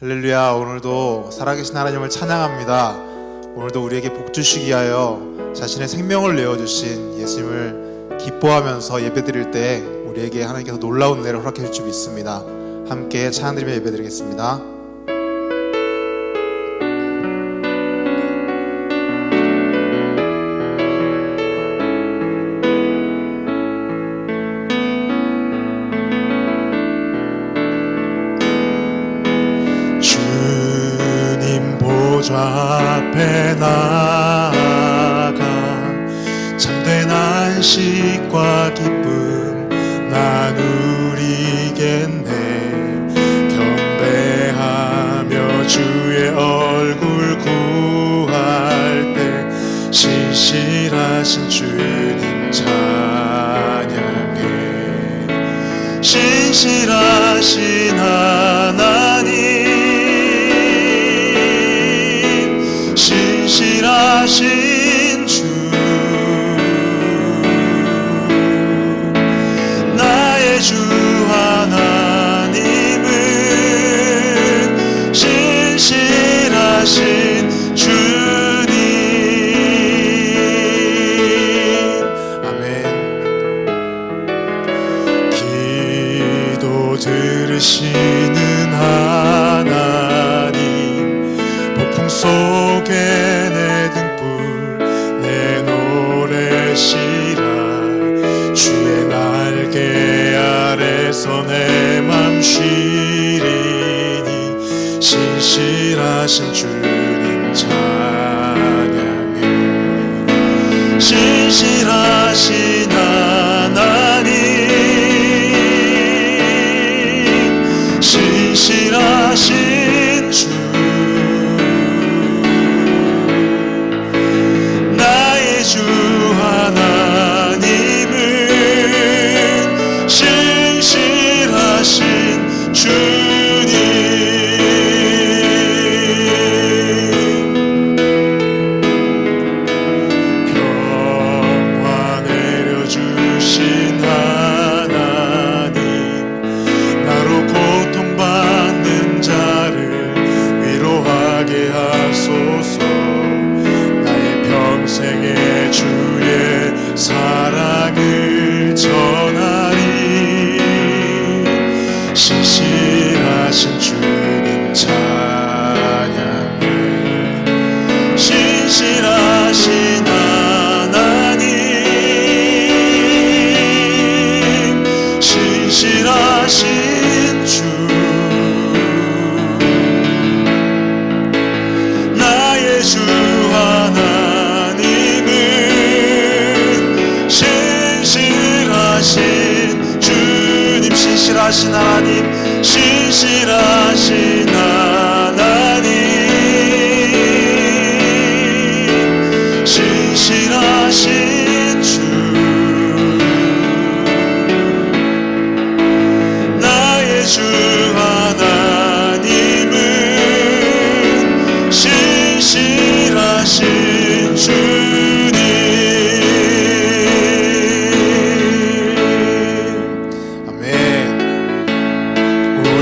할렐루야. 오늘도 살아계신 하나님을 찬양합니다. 오늘도 우리에게 복 주시기 위하여 자신의 생명을 내어주신 예수님을 기뻐하면서 예배드릴 때 우리에게 하나님께서 놀라운 은혜를 허락해 줄 줄 믿습니다. 함께 찬양드리며 예배드리겠습니다. 앞에 나아가 참된 안식과 기쁨 나누리겠네. 경배하며 주의 얼굴 구할 때 신실하신 주님 찬양해. 신실하신 하나님, 신실하신 주, 나의 주 하나님은 신실하신 주님. 아멘. 기도 들으시는 하나님, 폭풍 속에 주의 날개 아래서 내 맘 쉬리니 신실하신 주님 찬양해. 신실하신 하나님, 신실하신 주, 나의 주 하나님, 신실하신 주님. 평화 내려주신 하나님, 나로 고통받는 자를 위로하게 하소서. 나의 평생의 주의 사랑을 전하리. 신실하신 주님 찬양해. 신실하신 하나님, 신실하신 주, 나의 주 하나님은 신실하신 주님. 신실하신 하나님, 신실하신 하나님, 신실하신 주, 나의 주 하나님은 신실하신 주님.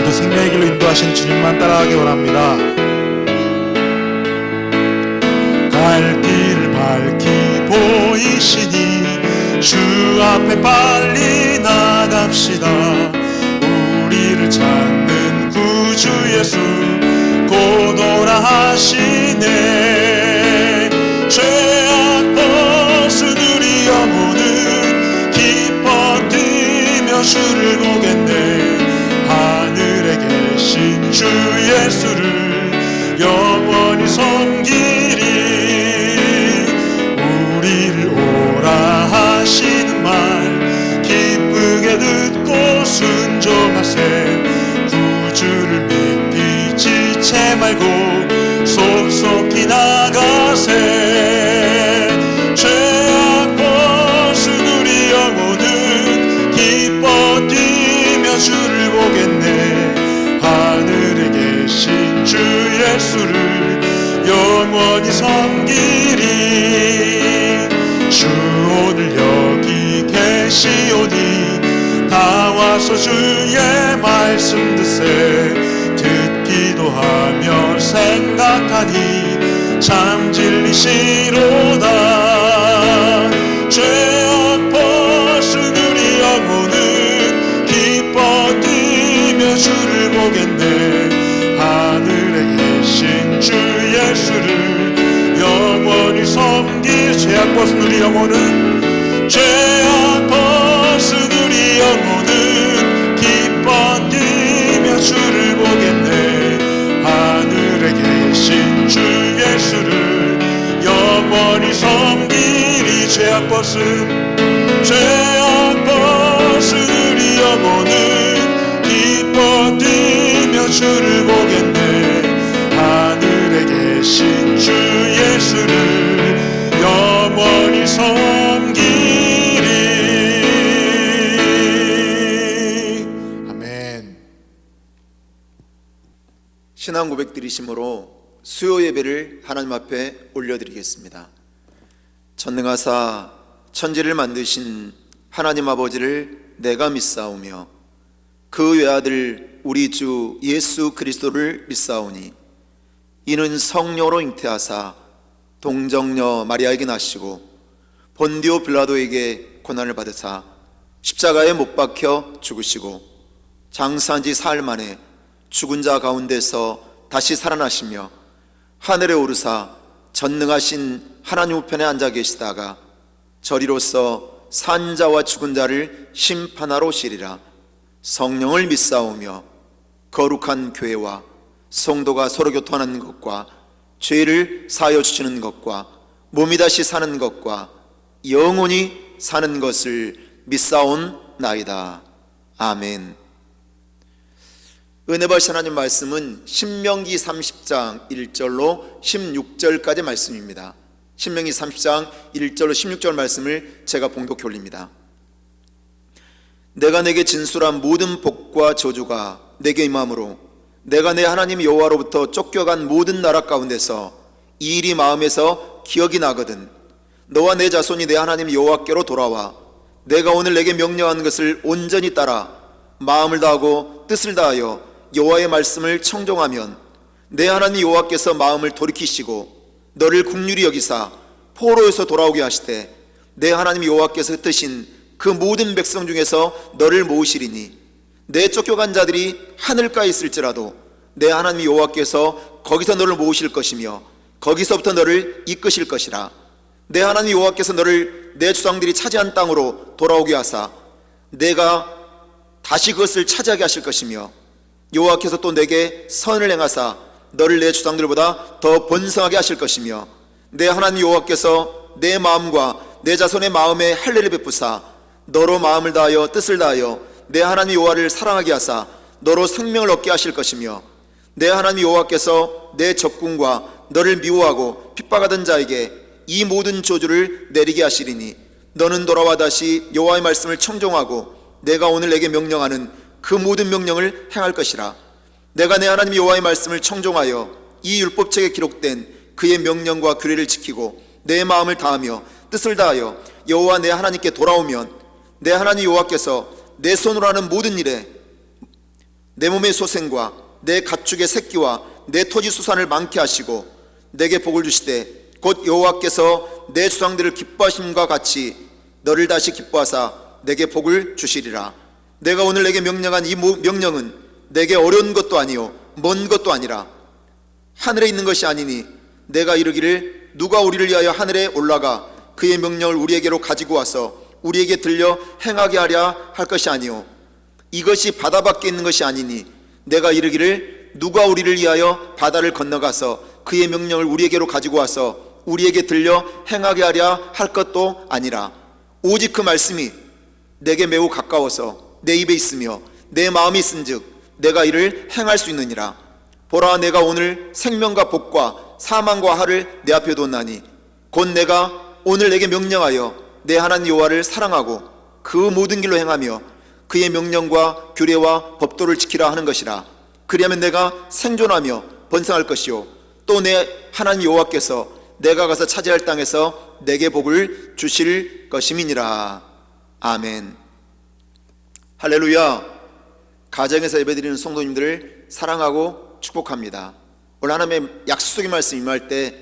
생명의 길로 인도하신 주님만 따라가기 원합니다. 갈 길 밝히 보이시니 주 앞에 빨리 나갑시다. 우리를 찾는 구주 예수 곧 오라 하시네. 죄악 벗은 우리 영혼은 기뻐 뛰며 주를 보겠네. 하늘에 계신 주 예수를 영원히 섬기리. 우리를 오라 하시는 말 기쁘게 듣고 순종하세. 구주를 믿기 지체 말고 속속히 나가세. 죄악 벗은 우리 영혼은 기뻐 뛰며 주를 보겠네. 하늘에 계신 주 예수를 영원히 섬기리. 주 오늘 여기 계시오니 다 와서 주의 말씀 듣세. 듣기도 하며 생각하니 참 진리시로다. 죄악 벗은 우리 영혼은 기뻐 뛰며 주를 보겠네. 하늘에 계신 주 예수를 영원히 섬기. 죄악 벗은 우리 영혼은, 죄악 벗은 우리 영혼은 기뻐 뛰며 주를 보겠네. 하늘에 계신 주 예수를 영원히 섬기리. 죄악 벗은 우리 영혼은 기뻐 뛰며 주를 보겠네. 하늘에 계신 주 예수를 영원히 섬기리. 아멘. 신앙 고백 드리심으로 수요 예배를 하나님 앞에 올려드리겠습니다. 전능하사 천지를 만드신 하나님 아버지를 내가 믿사오며 그 외아들 우리 주 예수 그리스도를 믿사오니 이는 성령으로 잉태하사 동정녀 마리아에게 나시고 본디오 빌라도에게 고난을 받으사 십자가에 못 박혀 죽으시고 장사한 지 사흘 만에 죽은 자 가운데서 다시 살아나시며 하늘에 오르사 전능하신 하나님 우편에 앉아 계시다가 저리로서 산 자와 죽은 자를 심판하러 오시리라. 성령을 믿사오며 거룩한 교회와 성도가 서로 교통하는 것과 죄를 사하여 주시는 것과 몸이 다시 사는 것과 영원히 사는 것을 믿사온나이다. 아멘. 은혜 받으신 하나님 말씀은 신명기 30장 1절로 16절까지 말씀입니다. 신명기 30장 1절로 16절 말씀을 제가 봉독해 올립니다. 내가 내게 진술한 모든 복과 저주가 내게 임함으로 내가 내 하나님 여호와로부터 쫓겨간 모든 나라 가운데서 이 일이 마음에서 기억이 나거든 너와 내 자손이 내 하나님 여호와께로 돌아와 내가 오늘 내게 명령한 것을 온전히 따라 마음을 다하고 뜻을 다하여 여호와의 말씀을 청종하면 내 하나님 여호와께서 마음을 돌이키시고 너를 긍휼히 여기사 포로에서 돌아오게 하시되 내 하나님 여호와께서 흩으신 그 모든 백성 중에서 너를 모으시리니 내 쫓겨간 자들이 하늘가에 있을지라도 내 하나님 여호와께서 거기서 너를 모으실 것이며 거기서부터 너를 이끄실 것이라. 내 하나님 여호와께서 너를 내 조상들이 차지한 땅으로 돌아오게 하사 내가 다시 그것을 차지하게 하실 것이며 여호와께서 또 내게 선을 행하사 너를 내 조상들보다 더 번성하게 하실 것이며 내 하나님 여호와께서 내 마음과 내 자손의 마음에 할례를 베푸사 너로 마음을 다하여 뜻을 다하여 내 하나님 여호와를 사랑하게 하사 너로 생명을 얻게 하실 것이며 내 하나님 여호와께서 내 적군과 너를 미워하고 핍박하던 자에게 이 모든 저주를 내리게 하시리니 너는 돌아와 다시 여호와의 말씀을 청종하고 내가 오늘 내게 명령하는 그 모든 명령을 행할 것이라. 내가 내 하나님 여호와의 말씀을 청종하여 이 율법책에 기록된 그의 명령과 규례를 지키고 내 마음을 다하며 뜻을 다하여 여호와 내 하나님께 돌아오면 내 하나님 여호와께서 내 손으로 하는 모든 일에 내 몸의 소생과 내 가축의 새끼와 내 토지 수산을 많게 하시고 내게 복을 주시되 곧 여호와께서 내 조상들을 기뻐하심과 같이 너를 다시 기뻐하사 내게 복을 주시리라. 내가 오늘 내게 명령한 이 명령은 내게 어려운 것도 아니요 먼 것도 아니라 하늘에 있는 것이 아니니 내가 이르기를 누가 우리를 위하여 하늘에 올라가 그의 명령을 우리에게로 가지고 와서 우리에게 들려 행하게 하랴 할 것이 아니요 이것이 바다 밖에 있는 것이 아니니 내가 이르기를 누가 우리를 위하여 바다를 건너가서 그의 명령을 우리에게로 가지고 와서 우리에게 들려 행하게 하랴 할 것도 아니라 오직 그 말씀이 내게 매우 가까워서 내 입에 있으며 내 마음이 있은즉 내가 이를 행할 수 있느니라. 보라 내가 오늘 생명과 복과 사망과 화를 내 앞에 뒀나니 곧 내가 오늘 내게 명령하여 내 하나님 여호와를 사랑하고 그 모든 길로 행하며 그의 명령과 규례와 법도를 지키라 하는 것이라. 그리하면 내가 생존하며 번성할 것이요 또 내 하나님 여호와께서 내가 가서 차지할 땅에서 내게 복을 주실 것임이니라. 아멘. 할렐루야. 가정에서 예배드리는 성도님들을 사랑하고 축복합니다. 오늘 하나님의 약속의 말씀 임할 때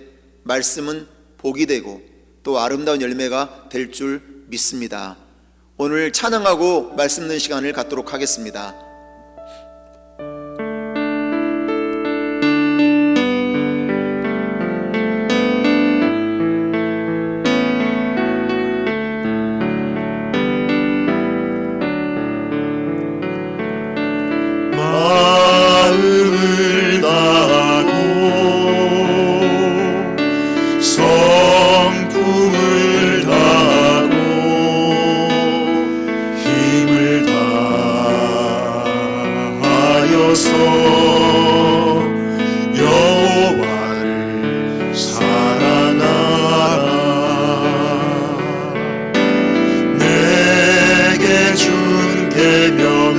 말씀은 복이 되고 또 아름다운 열매가 될 줄 믿습니다. 오늘 찬양하고 말씀 듣는 시간을 갖도록 하겠습니다. 마음을 다하고 성품을 다하고 힘을 다하여서 여호와를 사랑하라. 내게 준 계명을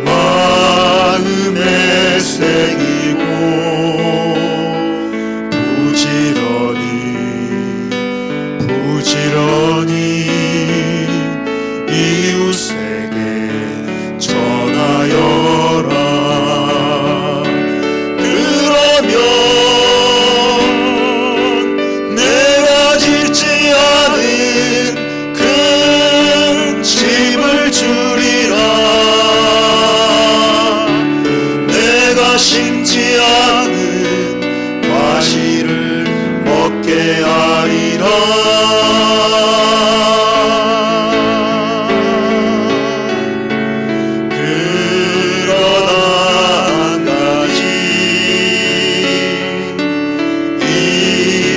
마음에 새기고 부지런히 이웃에게 전하여라. 그러면 내가 짓지 않은 큰 집을 주리라. 내가 심지 않은 과실을 먹게 하리라. 그러나 한 가지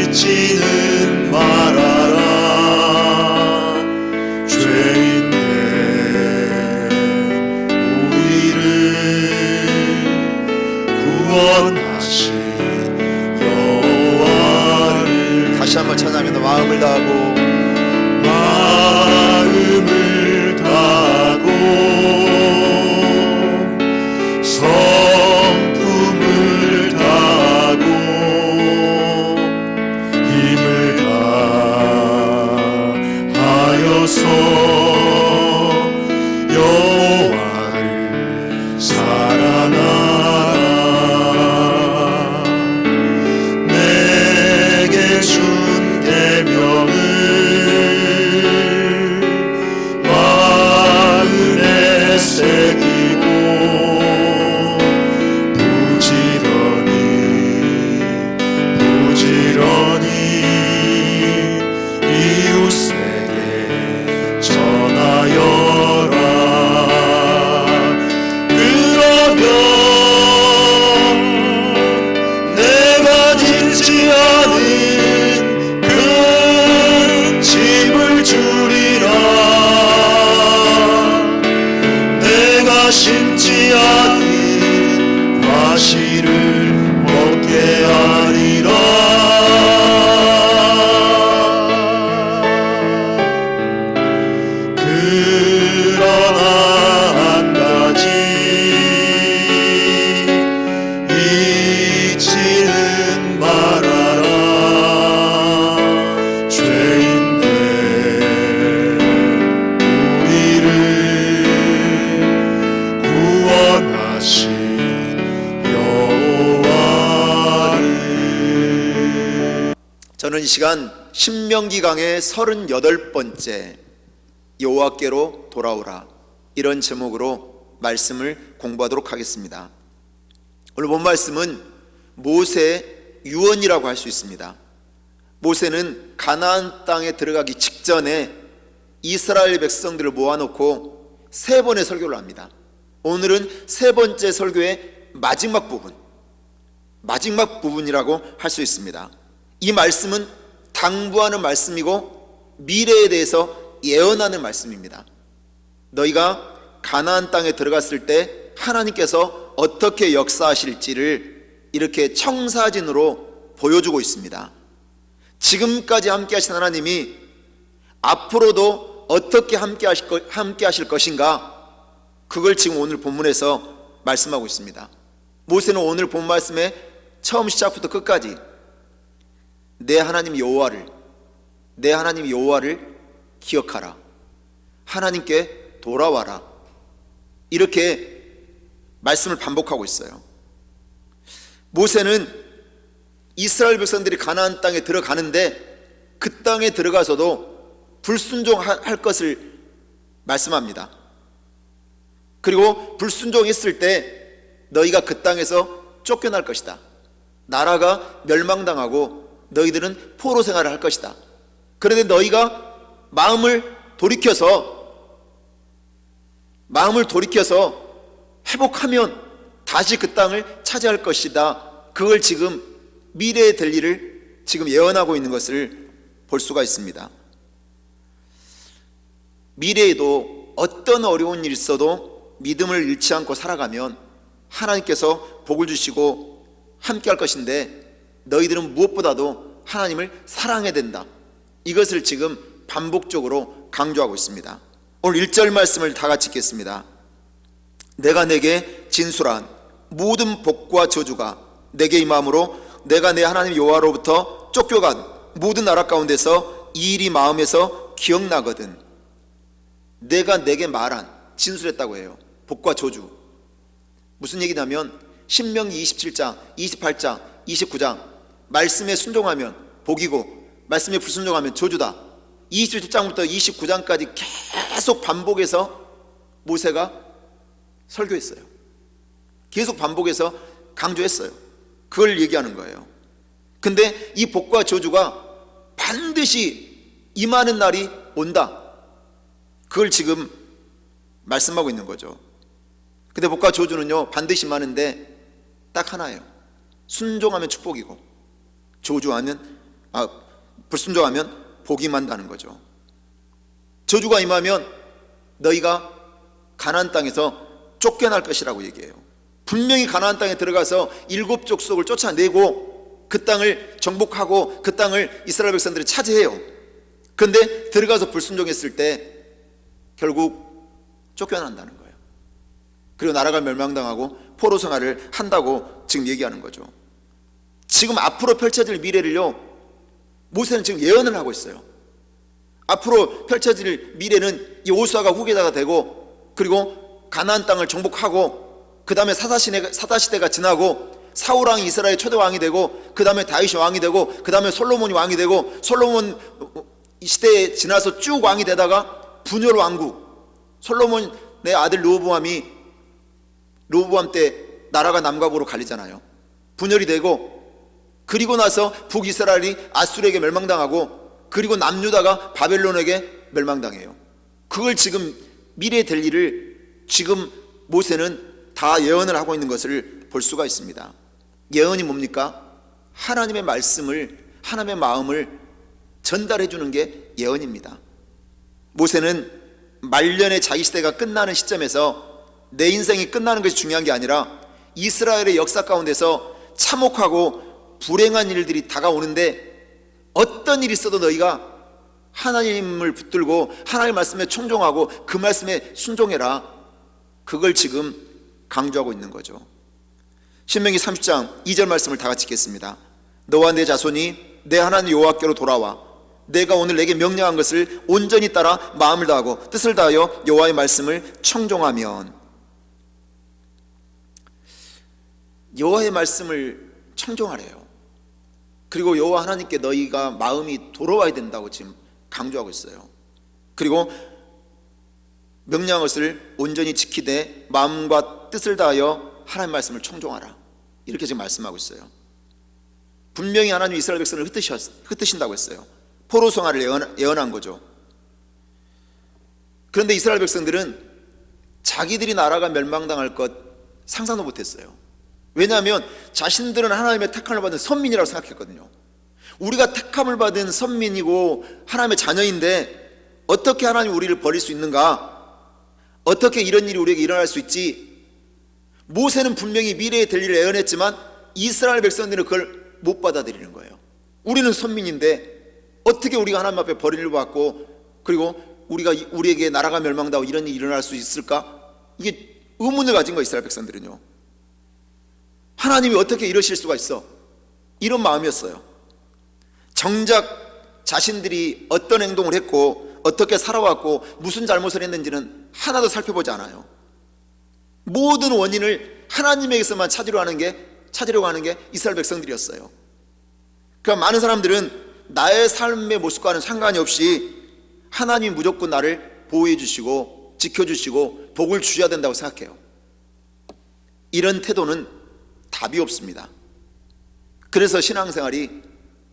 잊지는 말아라. 죄인된 우리를 구원하신 여호와를 다시 한번 찬양합니다. 마음을 다하고 성품을 다하고 힘을 다하여서 여호와를 사랑하라. 내게 준 계명을 마음에 새기고 부지런히 이웃에게 전하여라. 그러면 내가 짓지 않은 큰 집을 주리라. 내가 심지 않은 과실을 먹게 하리라. 그러나 한 가지 잊지는 말아라. 죄인된 우리를 구원하신 여호와를. 저는 이 시간 신명기 강의 38번째 여호와께로 돌아오라, 이런 제목으로 말씀을 공부하도록 하겠습니다. 오늘 본 말씀은 모세의 유언이라고 할 수 있습니다. 모세는 가나안 땅에 들어가기 직전에 이스라엘 백성들을 모아놓고 3번의 설교를 합니다. 오늘은 3번째 설교의 마지막 부분이라고 할 수 있습니다. 이 말씀은 당부하는 말씀이고 미래에 대해서 예언하는 말씀입니다. 너희가 가나안 땅에 들어갔을 때 하나님께서 어떻게 역사하실지를 이렇게 청사진으로 보여주고 있습니다. 지금까지 함께 하신 하나님이 앞으로도 어떻게 함께 하실 것인가, 그걸 지금 오늘 본문에서 말씀하고 있습니다. 모세는 오늘 본 말씀에 처음 시작부터 끝까지 내 하나님 여호와를 기억하라, 하나님께 돌아와라, 이렇게 말씀을 반복하고 있어요. 모세는 이스라엘 백성들이 가나안 땅에 들어가는데 그 땅에 들어가서도 불순종할 것을 말씀합니다. 그리고 불순종했을 때 너희가 그 땅에서 쫓겨날 것이다. 나라가 멸망당하고 너희들은 포로 생활을 할 것이다. 그런데 너희가 마음을 돌이켜서 회복하면 다시 그 땅을 차지할 것이다. 그걸 지금 미래에 될 일을 지금 예언하고 있는 것을 볼 수가 있습니다. 미래에도 어떤 어려운 일이 있어도 믿음을 잃지 않고 살아가면 하나님께서 복을 주시고 함께 할 것인데 너희들은 무엇보다도 하나님을 사랑해야 된다. 이것을 지금 반복적으로 강조하고 있습니다. 오늘 1절 말씀을 다 같이 읽겠습니다. 내가 내게 진술한 모든 복과 저주가 내게 임함으로 내가 내 하나님 여호와로부터 쫓겨간 모든 나라 가운데서 이 일이 마음에서 기억나거든. 내가 내게 말한, 진술했다고 해요. 복과 저주. 무슨 얘기냐면 신명기 27장, 28장, 29장 말씀에 순종하면 복이고 말씀에 불순종하면 저주다. 27장부터 29장까지 계속 반복해서 모세가 설교했어요. 계속 반복해서 강조했어요. 그걸 얘기하는 거예요. 근데 이 복과 저주가 반드시 임하는 날이 온다. 그걸 지금 말씀하고 있는 거죠. 근데 복과 저주는요 반드시 임하는데 딱 하나예요. 순종하면 축복이고 불순종하면 복이 임한다는 거죠. 저주가 임하면 너희가 가나안 땅에서 쫓겨날 것이라고 얘기해요. 분명히 가나안 땅에 들어가서 7 족속을 쫓아내고 그 땅을 정복하고 그 땅을 이스라엘 백성들이 차지해요. 그런데 들어가서 불순종했을 때 결국 쫓겨난다는 거예요. 그리고 나라가 멸망당하고 포로 생활을 한다고 지금 얘기하는 거죠. 지금 앞으로 펼쳐질 미래를요 모세는 지금 예언을 하고 있어요. 앞으로 펼쳐질 미래는 이 여호수아가 후계자가 되고 그리고 가나안 땅을 정복하고 그 다음에 사사시대가 지나고 사울왕이 이스라엘 초대 왕이 되고 그 다음에 다윗이 왕이 되고 그 다음에 솔로몬이 왕이 되고 솔로몬 시대에 지나서 쭉 왕이 되다가 분열 왕국 솔로몬의 아들 르호보암 때 나라가 남과 북으로 갈리잖아요. 분열이 되고 그리고 나서 북이스라엘이 아수르에게 멸망당하고 그리고 남유다가 바벨론에게 멸망당해요. 그걸 지금 미래에 될 일을 지금 모세는 다 예언을 하고 있는 것을 볼 수가 있습니다. 예언이 뭡니까? 하나님의 말씀을, 하나님의 마음을 전달해 주는 게 예언입니다. 모세는 말년의 자기 시대가 끝나는 시점에서 내 인생이 끝나는 것이 중요한 게 아니라 이스라엘의 역사 가운데서 참혹하고 불행한 일들이 다가오는데 어떤 일이 있어도 너희가 하나님을 붙들고 하나님의 말씀에 청종하고 그 말씀에 순종해라. 그걸 지금 강조하고 있는 거죠. 신명기 30장 2절 말씀을 다 같이 읽겠습니다. 너와 내 자손이 내 하나님 여호와께로 돌아와 내가 오늘 내게 명령한 것을 온전히 따라 마음을 다하고 뜻을 다하여 여호와의 말씀을 청종하면, 여호와의 말씀을 청종하래요. 그리고 여호와 하나님께 너희가 마음이 돌아와야 된다고 지금 강조하고 있어요. 그리고 명령한 것을 온전히 지키되 마음과 뜻을 다하여 하나님의 말씀을 청종하라. 이렇게 지금 말씀하고 있어요. 분명히 하나님 이스라엘 백성을 흩으신다고 했어요. 포로 생활을 예언한 거죠. 그런데 이스라엘 백성들은 자기들이 나라가 멸망당할 것 상상도 못했어요. 왜냐하면 자신들은 하나님의 택함을 받은 선민이라고 생각했거든요. 우리가 택함을 받은 선민이고 하나님의 자녀인데 어떻게 하나님이 우리를 버릴 수 있는가? 어떻게 이런 일이 우리에게 일어날 수 있지? 모세는 분명히 미래에 될 일을 예언했지만 이스라엘 백성들은 그걸 못 받아들이는 거예요. 우리는 선민인데 어떻게 우리가 하나님 앞에 버림을 받고 그리고 우리에게 나라가 멸망당하고 이런 일이 일어날 수 있을까? 이게 의문을 가진 거예요. 이스라엘 백성들은요. 하나님이 어떻게 이러실 수가 있어? 이런 마음이었어요. 정작 자신들이 어떤 행동을 했고 어떻게 살아왔고 무슨 잘못을 했는지는 하나도 살펴보지 않아요. 모든 원인을 하나님에게서만 찾으려고 하는 게 이스라엘 백성들이었어요. 그러니까 많은 사람들은 나의 삶의 모습과는 상관이 없이 하나님이 무조건 나를 보호해 주시고 지켜주시고 복을 주셔야 된다고 생각해요. 이런 태도는 답이 없습니다. 그래서 신앙생활이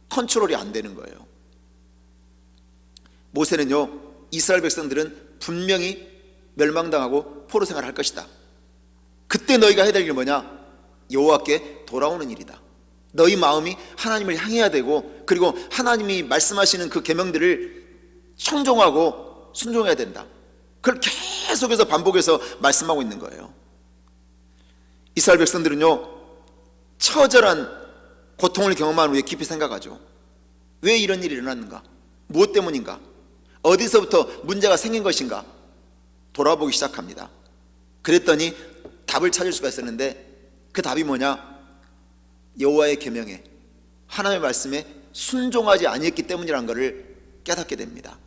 컨트롤이 안 되는 거예요. 모세는요, 이스라엘 백성들은 분명히 멸망당하고 포로 생활을 할 것이다. 그때 너희가 해야 될 일은 뭐냐? 여호와께 돌아오는 일이다. 너희 마음이 하나님을 향해야 되고, 그리고 하나님이 말씀하시는 그 계명들을 청종하고 순종해야 된다. 그걸 계속해서 반복해서 말씀하고 있는 거예요. 이스라엘 백성들은요, 처절한 고통을 경험한 후에 깊이 생각하죠. 왜 이런 일이 일어났는가? 무엇 때문인가? 어디서부터 문제가 생긴 것인가? 돌아보기 시작합니다. 그랬더니 답을 찾을 수가 있었는데, 그 답이 뭐냐? 여호와의 계명에, 하나님의 말씀에 순종하지 아니했기 때문이라는 것을 깨닫게 됩니다.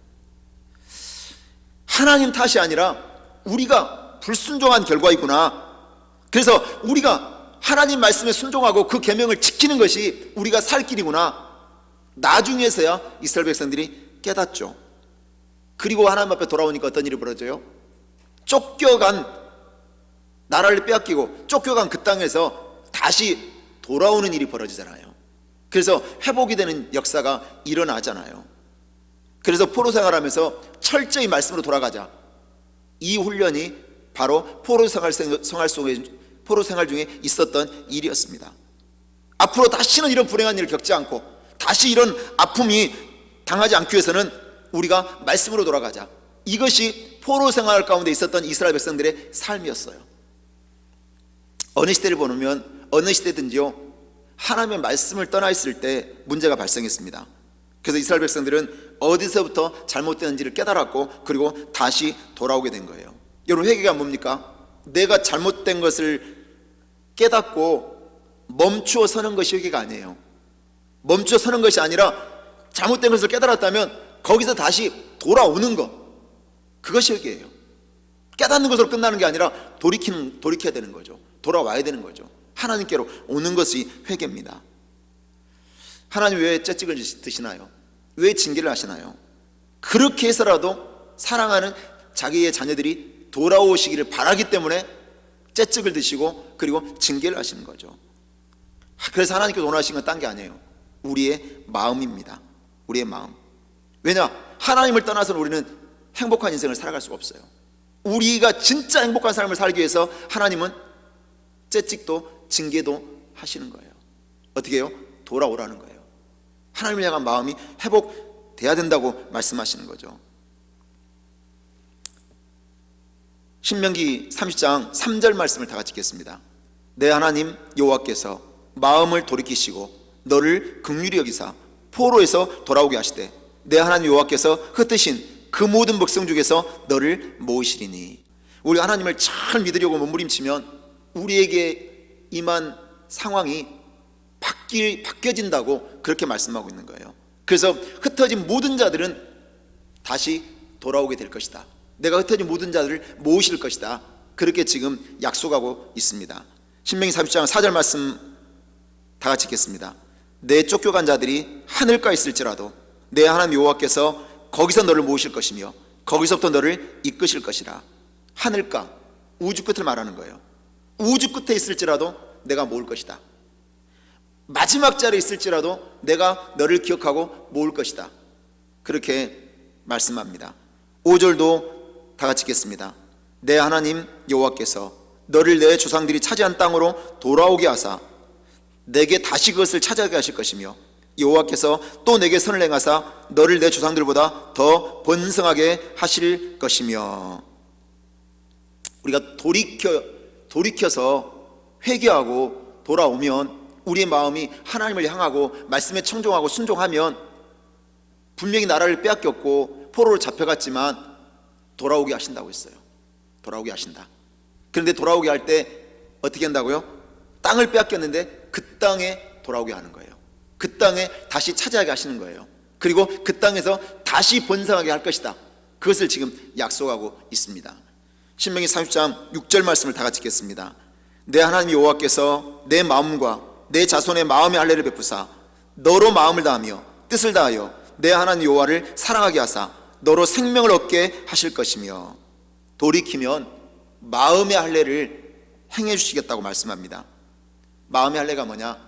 하나님 탓이 아니라 우리가 불순종한 결과이구나. 그래서 우리가 하나님 말씀에 순종하고 그 계명을 지키는 것이 우리가 살 길이구나. 나중에서야 이스라엘 백성들이 깨닫죠. 그리고 하나님 앞에 돌아오니까 어떤 일이 벌어져요? 쫓겨간, 나라를 빼앗기고 쫓겨간 그 땅에서 다시 돌아오는 일이 벌어지잖아요. 그래서 회복이 되는 역사가 일어나잖아요. 그래서 포로 생활하면서 철저히 말씀으로 돌아가자. 이 훈련이 바로 포로 생활 중에 있었던 일이었습니다. 앞으로 다시는 이런 불행한 일을 겪지 않고 다시 이런 아픔이 당하지 않기 위해서는 우리가 말씀으로 돌아가자. 이것이 포로 생활 가운데 있었던 이스라엘 백성들의 삶이었어요. 어느 시대를 보면 어느 시대든지요, 하나님의 말씀을 떠나 있을 때 문제가 발생했습니다. 그래서 이스라엘 백성들은 어디서부터 잘못되는지를 깨달았고, 그리고 다시 돌아오게 된 거예요. 여러분, 회개가 뭡니까? 내가 잘못된 것을 깨닫고 멈추어 서는 것이 회개가 아니에요. 멈추어 서는 것이 아니라 잘못된 것을 깨달았다면 거기서 다시 돌아오는 것, 그것이 회개예요. 깨닫는 것으로 끝나는 게 아니라 돌이켜야 되는 거죠. 돌아와야 되는 거죠. 하나님께로 오는 것이 회개입니다. 하나님 왜 채찍을 드시나요? 왜 징계를 하시나요? 그렇게 해서라도 사랑하는 자기의 자녀들이 돌아오시기를 바라기 때문에 채찍을 드시고 그리고 징계를 하시는 거죠. 그래서 하나님께서 원하시는 건 딴 게 아니에요. 우리의 마음입니다. 우리의 마음. 왜냐? 하나님을 떠나서는 우리는 행복한 인생을 살아갈 수가 없어요. 우리가 진짜 행복한 삶을 살기 위해서 하나님은 채찍도 징계도 하시는 거예요. 어떻게 해요? 돌아오라는 거예요. 하나님을 향한 마음이 회복돼야 된다고 말씀하시는 거죠. 신명기 30장 3절 말씀을 다 같이 읽겠습니다. 내 하나님 여호와께서 마음을 돌이키시고 너를 긍휼히 여기사 포로에서 돌아오게 하시되 내 하나님 여호와께서 흩으신 그 모든 백성 중에서 너를 모으시리니. 우리 하나님을 잘 믿으려고 몸부림치면 우리에게 임한 상황이 바뀌어진다고 그렇게 말씀하고 있는 거예요. 그래서 흩어진 모든 자들은 다시 돌아오게 될 것이다. 내가 흩어진 모든 자들을 모으실 것이다. 그렇게 지금 약속하고 있습니다. 신명기 30장 4절 말씀 다 같이 읽겠습니다. 내 쫓겨간 자들이 하늘가에 있을지라도 내 하나님 여호와께서 거기서 너를 모으실 것이며 거기서부터 너를 이끄실 것이라. 하늘가, 우주 끝을 말하는 거예요. 우주 끝에 있을지라도 내가 모을 것이다. 마지막 자리에 있을지라도 내가 너를 기억하고 모을 것이다. 그렇게 말씀합니다. 5절도 다 같이 읽겠습니다. 내 하나님 여호와께서 너를 내 조상들이 차지한 땅으로 돌아오게 하사 내게 다시 그것을 찾아가게 하실 것이며 여호와께서 또 내게 선을 행하사 너를 내 조상들보다 더 번성하게 하실 것이며. 우리가 돌이켜서 회개하고 돌아오면 우리의 마음이 하나님을 향하고 말씀에 청종하고 순종하면 분명히 나라를 빼앗겼고 포로로 잡혀갔지만 돌아오게 하신다고 했어요. 돌아오게 하신다. 그런데 돌아오게 할 때 어떻게 한다고요? 땅을 빼앗겼는데 그 땅에 돌아오게 하는 거예요. 그 땅에 다시 찾아가게 하시는 거예요. 그리고 그 땅에서 다시 번성하게 할 것이다. 그것을 지금 약속하고 있습니다. 신명기 30장 6절 말씀을 다 같이 읽겠습니다. 내 하나님 여호와께서 내 마음과 내 자손의 마음의 할례를 베푸사 너로 마음을 다하며 뜻을 다하여 내 하나님 여호와를 사랑하게 하사 너로 생명을 얻게 하실 것이며 돌이키면 마음의 할례를 행해 주시겠다고 말씀합니다. 마음의 할례가 뭐냐?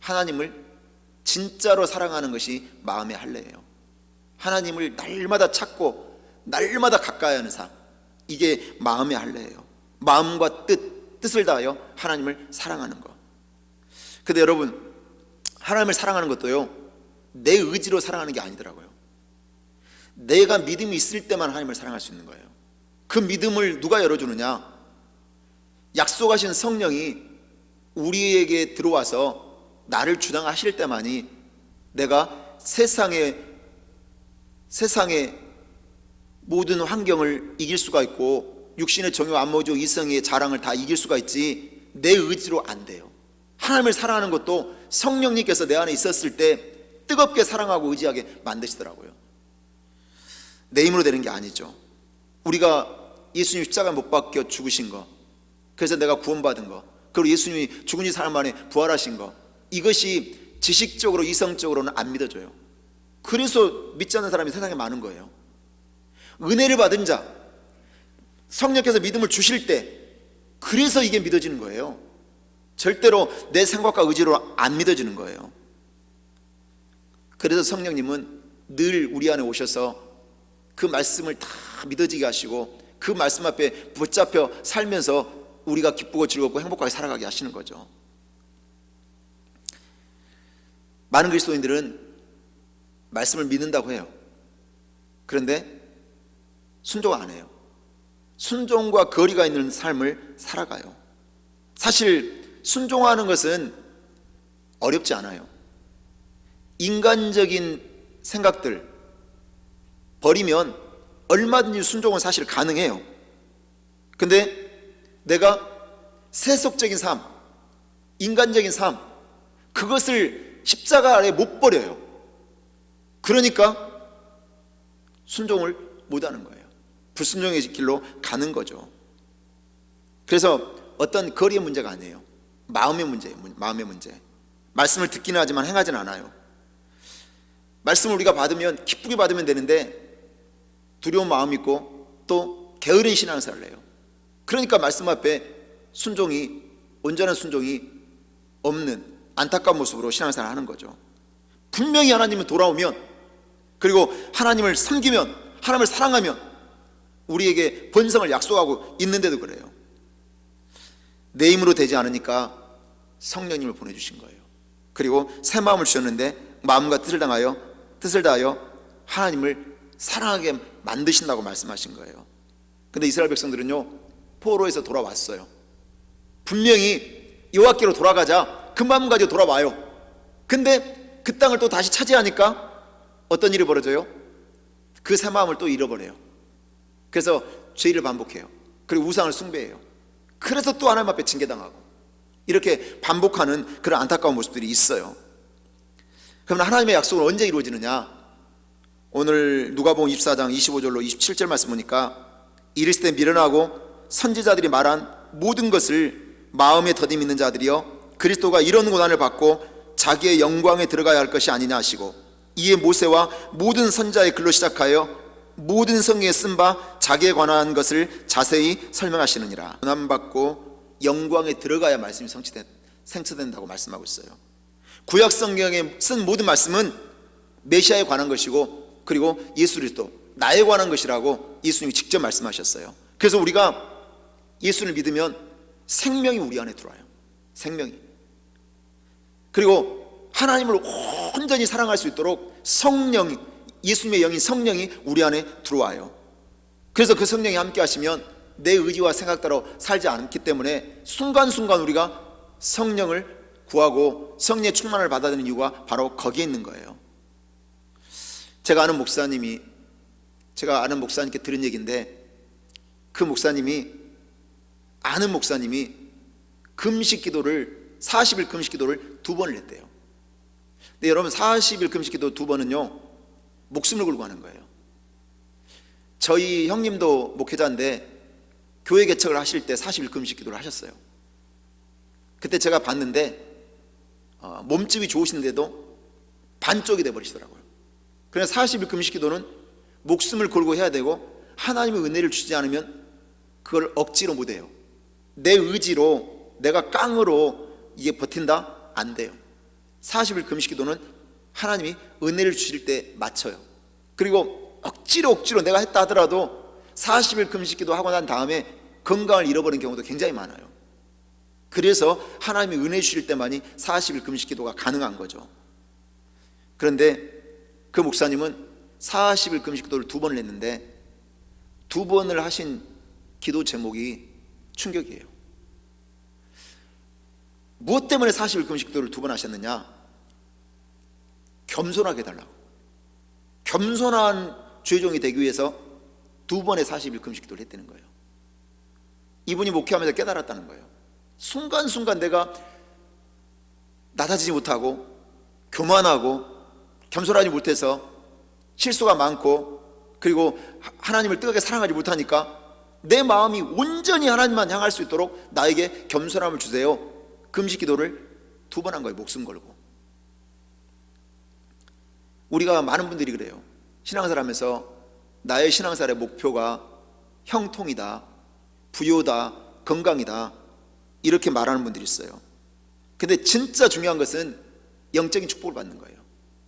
하나님을 진짜로 사랑하는 것이 마음의 할례예요. 하나님을 날마다 찾고 날마다 가까이 하는 삶, 이게 마음의 할례예요. 마음과 뜻을 다하여 하나님을 사랑하는 것. 근데 여러분, 하나님을 사랑하는 것도요, 내 의지로 사랑하는 게 아니더라고요. 내가 믿음이 있을 때만 하나님을 사랑할 수 있는 거예요. 그 믿음을 누가 열어주느냐? 약속하신 성령이 우리에게 들어와서 나를 주장하실 때만이 내가 세상의 모든 환경을 이길 수가 있고 육신의 정욕, 안모주, 이성의 자랑을 다 이길 수가 있지, 내 의지로 안 돼요. 하나님을 사랑하는 것도 성령님께서 내 안에 있었을 때 뜨겁게 사랑하고 의지하게 만드시더라고요. 내 힘으로 되는 게 아니죠. 우리가 예수님 십자가에 못 박혀 죽으신 거, 그래서 내가 구원받은 거, 그리고 예수님이 죽은 지 사흘 만에 부활하신 거, 이것이 지식적으로 이성적으로는 안 믿어져요. 그래서 믿지 않는 사람이 세상에 많은 거예요. 은혜를 받은 자, 성령께서 믿음을 주실 때, 그래서 이게 믿어지는 거예요. 절대로 내 생각과 의지로 안 믿어지는 거예요. 그래서 성령님은 늘 우리 안에 오셔서 그 말씀을 다 믿어지게 하시고 그 말씀 앞에 붙잡혀 살면서 우리가 기쁘고 즐겁고 행복하게 살아가게 하시는 거죠. 많은 그리스도인들은 말씀을 믿는다고 해요. 그런데 순종 안 해요. 순종과 거리가 있는 삶을 살아가요. 사실 순종하는 것은 어렵지 않아요. 인간적인 생각들 버리면 얼마든지 순종은 사실 가능해요. 근데 내가 세속적인 삶, 인간적인 삶, 그것을 십자가 아래 못 버려요. 그러니까 순종을 못하는 거예요. 불순종의 길로 가는 거죠. 그래서 어떤 거리의 문제가 아니에요. 마음의 문제예요. 마음의 문제. 말씀을 듣기는 하지만 행하진 않아요. 말씀을 우리가 받으면 기쁘게 받으면 되는데 두려운 마음이 있고 또 게으른 신앙생활을 해요. 그러니까 말씀 앞에 순종이, 온전한 순종이 없는 안타까운 모습으로 신앙생활을 하는 거죠. 분명히 하나님은 돌아오면, 그리고 하나님을 섬기면, 하나님을 사랑하면 우리에게 번성을 약속하고 있는데도 그래요. 내 힘으로 되지 않으니까 성령님을 보내주신 거예요. 그리고 새 마음을 주셨는데 마음과 뜻을 다하여 하나님을 사랑하게 만드신다고 말씀하신 거예요. 근데 이스라엘 백성들은요, 포로에서 돌아왔어요. 분명히 여호와께로 돌아가자, 그 마음 가지고 돌아와요. 근데 그 땅을 또 다시 차지하니까 어떤 일이 벌어져요? 그 새 마음을 또 잃어버려요. 그래서 죄를 반복해요. 그리고 우상을 숭배해요. 그래서 또 하나님 앞에 징계당하고, 이렇게 반복하는 그런 안타까운 모습들이 있어요. 그럼 하나님의 약속은 언제 이루어지느냐? 오늘 누가복음 24장 25절로 27절 말씀 보니까 이르시되 미련하고 선지자들이 말한 모든 것을 마음에 더디 믿는 자들이여, 그리스도가 이런 고난을 받고 자기의 영광에 들어가야 할 것이 아니냐 하시고, 이에 모세와 모든 선지자의 글로 시작하여 모든 성경에 쓴 바 자기에 관한 것을 자세히 설명하시느니라. 고난받고 영광에 들어가야 말씀이 성취된다고 말씀하고 있어요. 구약 성경에 쓴 모든 말씀은 메시아에 관한 것이고, 그리고 예수 그리스도, 나에 관한 것이라고 예수님이 직접 말씀하셨어요. 그래서 우리가 예수를 믿으면 생명이 우리 안에 들어와요. 생명이. 그리고 하나님을 온전히 사랑할 수 있도록 성령이, 예수님의 영인 성령이 우리 안에 들어와요. 그래서 그 성령이 함께 하시면 내 의지와 생각 따라 살지 않기 때문에 순간순간 우리가 성령을 구하고 성령의 충만을 받아야 되는 이유가 바로 거기에 있는 거예요. 제가 아는 목사님께 들은 얘기인데, 그 아는 목사님이 금식 기도를, 40일 금식 기도를 2번을 했대요. 근데 여러분, 40일 금식 기도 2번은요 목숨을 걸고 하는 거예요. 저희 형님도 목회자인데 교회 개척을 하실 때 40일 금식 기도를 하셨어요. 그때 제가 봤는데 몸집이 좋으신데도 반쪽이 돼버리시더라고요. 그래서 40일 금식기도는 목숨을 걸고 해야 되고 하나님의 은혜를 주지 않으면 그걸 억지로 못해요. 내 의지로 내가 깡으로 이게 버틴다? 안 돼요. 40일 금식기도는 하나님이 은혜를 주실 때 맞춰요. 그리고 억지로 내가 했다 하더라도 40일 금식기도 하고 난 다음에 건강을 잃어버리는 경우도 굉장히 많아요. 그래서 하나님이 은혜 주실 때만이 40일 금식기도가 가능한 거죠. 그런데 그 목사님은 40일 금식기도를 2번을 했는데 2번을 하신 기도 제목이 충격이에요. 무엇 때문에 40일 금식기도를 2번 하셨느냐? 겸손하게 해달라고. 겸손한 죄종이 되기 위해서 2번의 40일 금식기도를 했다는 거예요. 이분이 목회하면서 깨달았다는 거예요. 순간순간 내가 낮아지지 못하고 교만하고 겸손하지 못해서 실수가 많고 그리고 하나님을 뜨겁게 사랑하지 못하니까 내 마음이 온전히 하나님만 향할 수 있도록 나에게 겸손함을 주세요. 금식기도를 2번 한 거예요. 목숨 걸고. 우리가 많은 분들이 그래요. 신앙생활하면서 나의 신앙생활의 목표가 형통이다, 부요다, 건강이다 이렇게 말하는 분들이 있어요. 근데 진짜 중요한 것은 영적인 축복을 받는 거예요.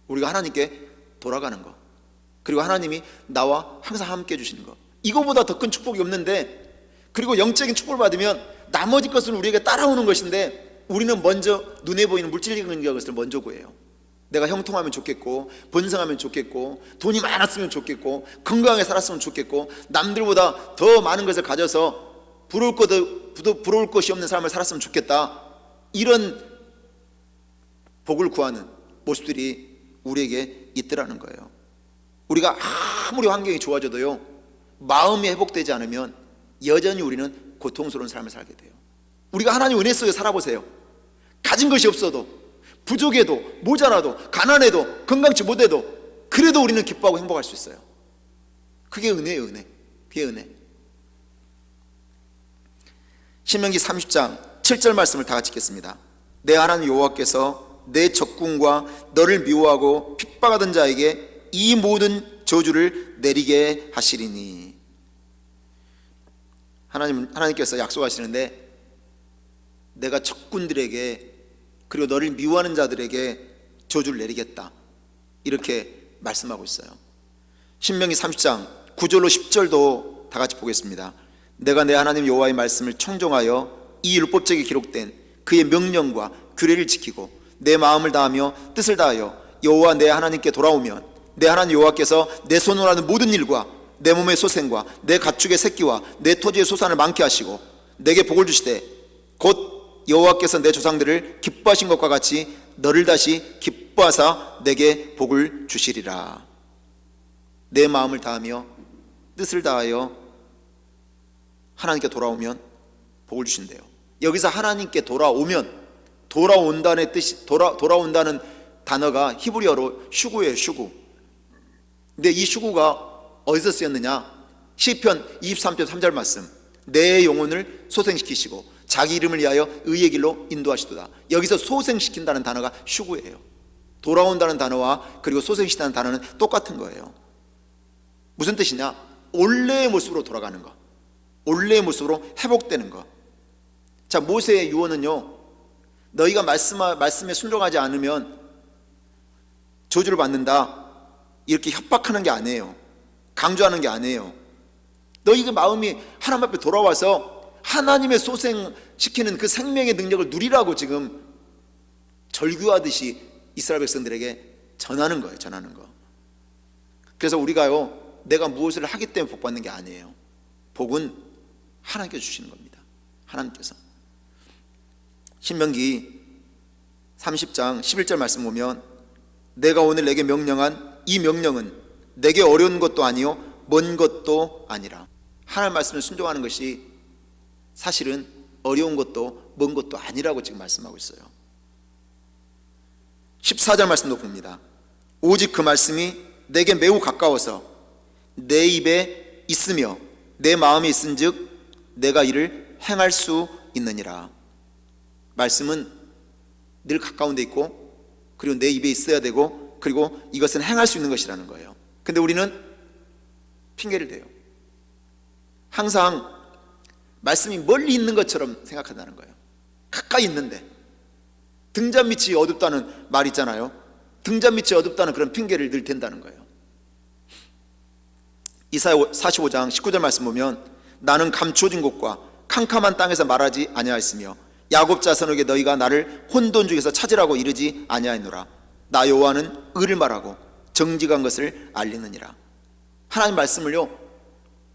우리가 하나님께 돌아가는 거, 그리고 하나님이 나와 항상 함께 해주시는 거, 이거보다 더 큰 축복이 없는데, 그리고 영적인 축복을 받으면 나머지 것은 우리에게 따라오는 것인데 우리는 먼저 눈에 보이는 물질적인 것을 먼저 구해요. 내가 형통하면 좋겠고, 번성하면 좋겠고, 돈이 많았으면 좋겠고, 건강하게 살았으면 좋겠고, 남들보다 더 많은 것을 가져서 부러울 것이 없는 삶을 살았으면 좋겠다. 이런 복을 구하는 모습들이 우리에게 있더라는 거예요. 우리가 아무리 환경이 좋아져도요, 마음이 회복되지 않으면 여전히 우리는 고통스러운 삶을 살게 돼요. 우리가 하나님 은혜 속에 살아보세요. 가진 것이 없어도, 부족해도, 모자라도, 가난해도, 건강치 못해도 그래도 우리는 기뻐하고 행복할 수 있어요. 그게 은혜예요. 은혜. 그게 은혜. 신명기 30장 7절 말씀을 다 같이 읽겠습니다. 내 하나님 여호와께서 내 적군과 너를 미워하고 핍박하던 자에게 이 모든 저주를 내리게 하시리니. 하나님께서 약속하시는데 내가 적군들에게 그리고 너를 미워하는 자들에게 저주를 내리겠다, 이렇게 말씀하고 있어요. 신명기 30장 9절로 10절도 다 같이 보겠습니다. 내가 내 하나님 여호와의 말씀을 청종하여 이 율법책에 기록된 그의 명령과 규례를 지키고 내 마음을 다하며 뜻을 다하여 여호와 내 하나님께 돌아오면 내 하나님 여호와께서 내 손으로 하는 모든 일과 내 몸의 소생과 내 가축의 새끼와 내 토지의 소산을 많게 하시고 내게 복을 주시되 곧 여호와께서 내 조상들을 기뻐하신 것과 같이 너를 다시 기뻐하사 내게 복을 주시리라. 내 마음을 다하며 뜻을 다하여 하나님께 돌아오면 복을 주신대요. 여기서 하나님께 돌아온다는 뜻이, 돌아온다는 단어가 히브리어로 슈구예요. 슈구. 근데 이 슈구가 어디서 쓰였느냐? 시편 23편 3절 말씀. 내 영혼을 소생시키시고 자기 이름을 위하여 의의 길로 인도하시도다. 여기서 소생시킨다는 단어가 슈구예요. 돌아온다는 단어와 그리고 소생시킨다는 단어는 똑같은 거예요. 무슨 뜻이냐? 원래의 모습으로 돌아가는 거, 원래의 모습으로 회복되는 거. 자, 모세의 유언은요, 너희가 말씀에 순종하지 않으면 저주를 받는다, 이렇게 협박하는 게 아니에요. 강조하는 게 아니에요. 너희가 마음이 하나님 앞에 돌아와서 하나님의 소생시키는 그 생명의 능력을 누리라고 지금 절규하듯이 이스라엘 백성들에게 전하는 거예요. 전하는 거. 그래서 우리가요, 내가 무엇을 하기 때문에 복 받는 게 아니에요. 복은 하나님께서 주시는 겁니다. 하나님께서. 신명기 30장 11절 말씀 보면 내가 오늘 내게 명령한 이 명령은 내게 어려운 것도 아니요 먼 것도 아니라. 하나님 말씀을 순종하는 것이 사실은 어려운 것도 먼 것도 아니라고 지금 말씀하고 있어요. 14절 말씀도 봅니다. 오직 그 말씀이 내게 매우 가까워서 내 입에 있으며 내 마음에 있은즉 내가 이를 행할 수 있느니라. 말씀은 늘 가까운 데 있고, 그리고 내 입에 있어야 되고, 그리고 이것은 행할 수 있는 것이라는 거예요. 근데 우리는 핑계를 대요. 항상 말씀이 멀리 있는 것처럼 생각한다는 거예요. 가까이 있는데. 등잔 밑이 어둡다는 말 있잖아요. 등잔 밑이 어둡다는 그런 핑계를 늘 댄다는 거예요. 이사야 45장 19절 말씀 보면, 나는 감추어진 곳과 캄캄한 땅에서 말하지 아니하였으며 야곱 자손에게 너희가 나를 혼돈 중에서 찾으라고 이르지 아니하였노라. 나 여호와는 의를 말하고 정직한 것을 알리느니라. 하나님 말씀을요,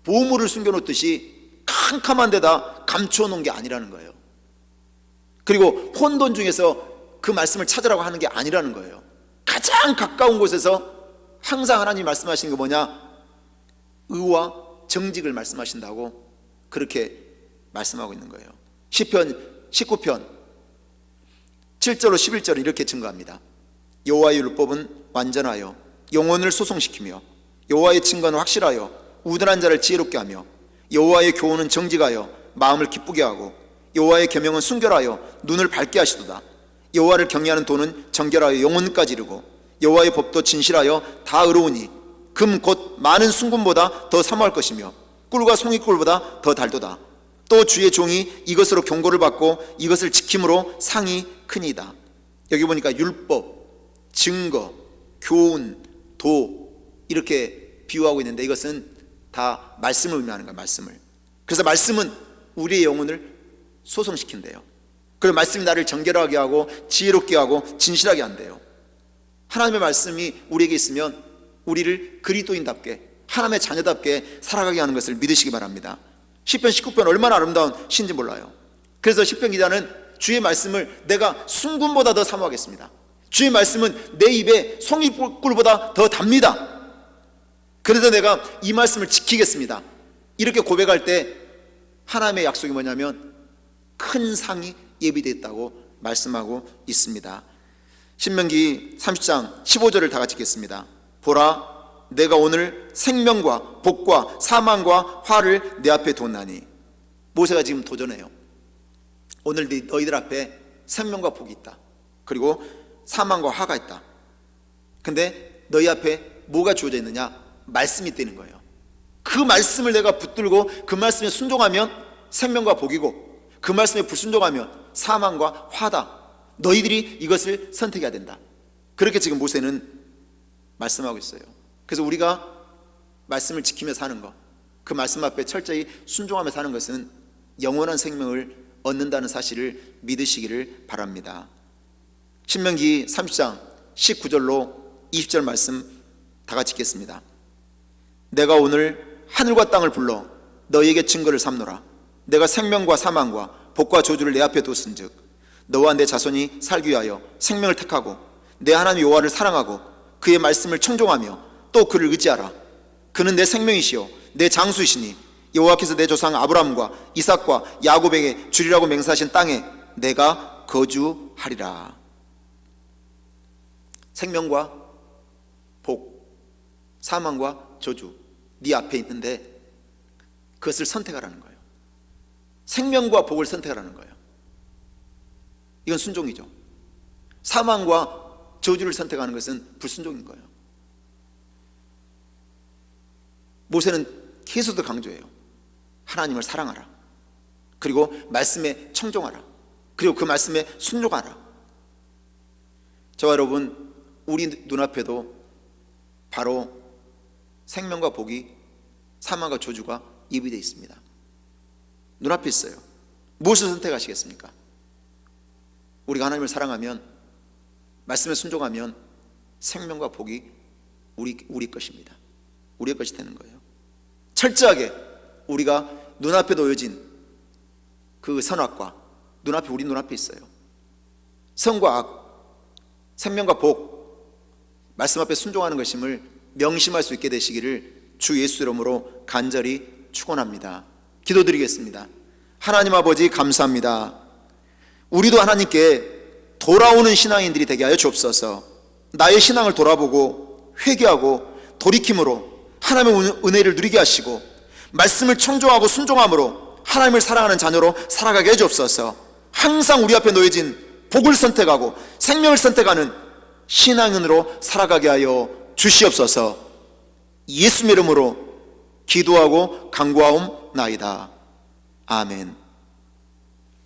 보물을 숨겨놓듯이 캄캄한 데다 감추어 놓은 게 아니라는 거예요. 그리고 혼돈 중에서 그 말씀을 찾으라고 하는 게 아니라는 거예요. 가장 가까운 곳에서 항상 하나님이 말씀하시는 게 뭐냐? 의와 정직을 말씀하신다고 그렇게 말씀하고 있는 거예요. 시편 19편 7절로 11절은 이렇게 증거합니다. 여호와의 율법은 완전하여 영혼을 소송시키며 여호와의 증거는 확실하여 우둔한 자를 지혜롭게 하며 여호와의 교훈은 정직하여 마음을 기쁘게 하고 여호와의 계명은 순결하여 눈을 밝게 하시도다. 여호와를 경외하는 도는 정결하여 영혼까지 이르고 여호와의 법도 진실하여 다 의로우니 금 곧 많은 순금보다 더 사모할 것이며 꿀과 송이꿀보다 더 달도다. 또 주의 종이 이것으로 경고를 받고 이것을 지킴으로 상이 크니이다. 여기 보니까 율법, 증거, 교훈, 도 이렇게 비유하고 있는데 이것은 다 말씀을 의미하는 거예요. 말씀을. 그래서 말씀은 우리의 영혼을 소성시킨대요. 그리고 말씀이 나를 정결하게 하고 지혜롭게 하고 진실하게 한대요. 하나님의 말씀이 우리에게 있으면 우리를 그리스도인답게 하나님의 자녀답게 살아가게 하는 것을 믿으시기 바랍니다. 시편 19편 얼마나 아름다운 시인지 몰라요. 그래서 시편 기자는 주의 말씀을 내가 순금보다 더 사모하겠습니다. 주의 말씀은 내 입에 송이꿀보다 더 답니다. 그래서 내가 이 말씀을 지키겠습니다. 이렇게 고백할 때 하나님의 약속이 뭐냐면 큰 상이 예비되어 있다고 말씀하고 있습니다. 신명기 30장 15절을 다 같이 읽겠습니다. 보라, 내가 오늘 생명과 복과 사망과 화를 내 앞에 뒀나니. 모세가 지금 도전해요. 오늘 너희들 앞에 생명과 복이 있다. 그리고 사망과 화가 있다. 근데 너희 앞에 뭐가 주어져 있느냐? 말씀이 있다는 거예요. 그 말씀을 내가 붙들고 그 말씀에 순종하면 생명과 복이고 그 말씀에 불순종하면 사망과 화다. 너희들이 이것을 선택해야 된다. 그렇게 지금 모세는 말씀하고 있어요. 그래서 우리가 말씀을 지키며 사는 것, 그 말씀 앞에 철저히 순종하며 사는 것은 영원한 생명을 얻는다는 사실을 믿으시기를 바랍니다. 신명기 30장 19절로 20절 말씀 다 같이 읽겠습니다. 내가 오늘 하늘과 땅을 불러 너희에게 증거를 삼노라. 내가 생명과 사망과 복과 저주를 내 앞에 뒀은즉 너와 내 자손이 살기 위하여 생명을 택하고 내 하나님 여호와를 사랑하고 그의 말씀을 청종하며 또 그를 의지하라. 그는 내 생명이시요 내 장수이시니 여호와께서 내 조상 아브라함과 이삭과 야곱에게 주리라고 맹세하신 땅에 내가 거주하리라. 생명과 복, 사망과 저주 네 앞에 있는데 그것을 선택하라는 거예요. 생명과 복을 선택하라는 거예요. 이건 순종이죠. 사망과 저주를 선택하는 것은 불순종인 거예요. 모세는 계속도 강조해요. 하나님을 사랑하라. 그리고 말씀에 청종하라. 그리고 그 말씀에 순종하라. 저와 여러분, 우리 눈앞에도 바로 생명과 복이 사망과 저주가 예비되어 있습니다. 눈앞에 있어요. 무엇을 선택하시겠습니까? 우리가 하나님을 사랑하면, 말씀에 순종하면 생명과 복이 우리 것입니다. 우리의 것이 되는 거예요. 철저하게 우리가 눈앞에 놓여진 그 선악과 눈앞에 우리 눈앞에 있어요. 선과 악, 생명과 복, 말씀 앞에 순종하는 것임을 명심할 수 있게 되시기를 주 예수 이름으로 간절히 축원합니다. 기도드리겠습니다. 하나님 아버지 감사합니다. 우리도 하나님께 돌아오는 신앙인들이 되게 하여 주옵소서. 나의 신앙을 돌아보고 회개하고 돌이킴으로 하나님의 은혜를 누리게 하시고 말씀을 청종하고 순종함으로 하나님을 사랑하는 자녀로 살아가게 해 주옵소서. 항상 우리 앞에 놓여진 복을 선택하고 생명을 선택하는 신앙인으로 살아가게 하여 주시옵소서. 예수님 이름으로 기도하고 간구하옵나이다. 아멘.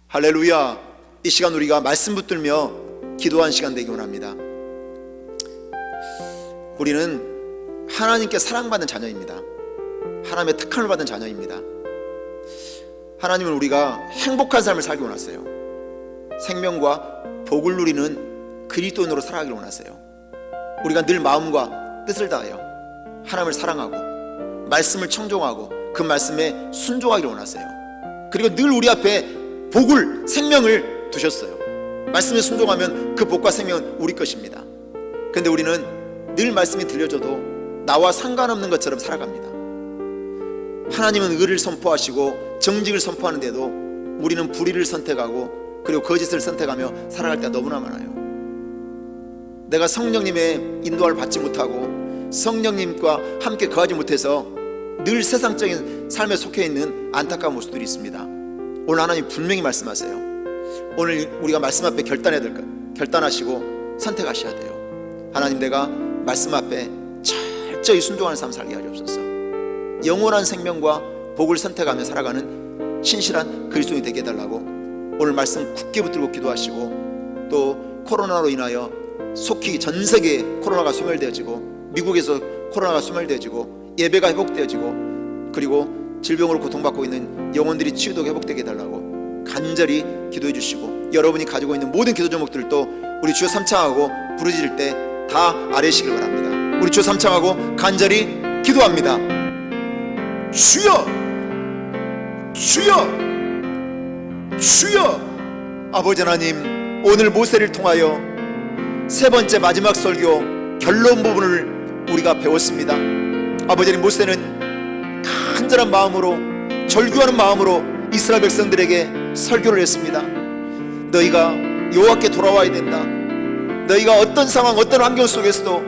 할렐루야. 이 시간 우리가 말씀 붙들며 기도한 시간 되기 원합니다. 우리는 하나님께 사랑받는 자녀입니다. 하나님의 특권을 받은 자녀입니다. 하나님은 우리가 행복한 삶을 살기 원하세요. 생명과 복을 누리는 그리스도인으로 살아가기를 원하세요. 우리가 늘 마음과 뜻을 다하여 하나님을 사랑하고 말씀을 청종하고 그 말씀에 순종하기를 원하세요. 그리고 늘 우리 앞에 복을, 생명을 두셨어요. 말씀에 순종하면 그 복과 생명은 우리 것입니다. 그런데 우리는 늘 말씀이 들려줘도 나와 상관없는 것처럼 살아갑니다. 하나님은 의를 선포하시고 정직을 선포하는데도 우리는 불의를 선택하고 그리고 거짓을 선택하며 살아갈 때가 너무나 많아요. 내가 성령님의 인도를 받지 못하고 성령님과 함께 거하지 못해서 늘 세상적인 삶에 속해 있는 안타까운 모습들이 있습니다. 오늘 하나님 분명히 말씀하세요. 오늘 우리가 말씀 앞에 결단하시고 선택하셔야 돼요. 하나님, 내가 말씀 앞에 철저히 순종하는 삶 살게 하옵소서. 영원한 생명과 복을 선택하며 살아가는 신실한 그리스도인이 되게 해달라고 오늘 말씀 굳게 붙들고 기도하시고, 또 코로나로 인하여 속히 전 세계에 코로나가 소멸되어지고 미국에서 코로나가 소멸되어지고 예배가 회복되어지고 그리고 질병으로 고통받고 있는 영혼들이 치유되고 회복되게 해달라고 간절히 기도해 주시고, 여러분이 가지고 있는 모든 기도 제목들도 우리 주여 삼창하고 부르짖을 때 다 아뢰시길 바랍니다. 우리 주여 삼창하고 간절히 기도합니다. 주여, 주여, 주여. 아버지 하나님, 오늘 모세를 통하여 세 번째 마지막 설교 결론 부분을 우리가 배웠습니다. 아버지 하나님, 모세는 간절한 마음으로, 절규하는 마음으로 이스라엘 백성들에게 설교를 했습니다. 너희가 여호와께 돌아와야 된다. 너희가 어떤 상황, 어떤 환경 속에서도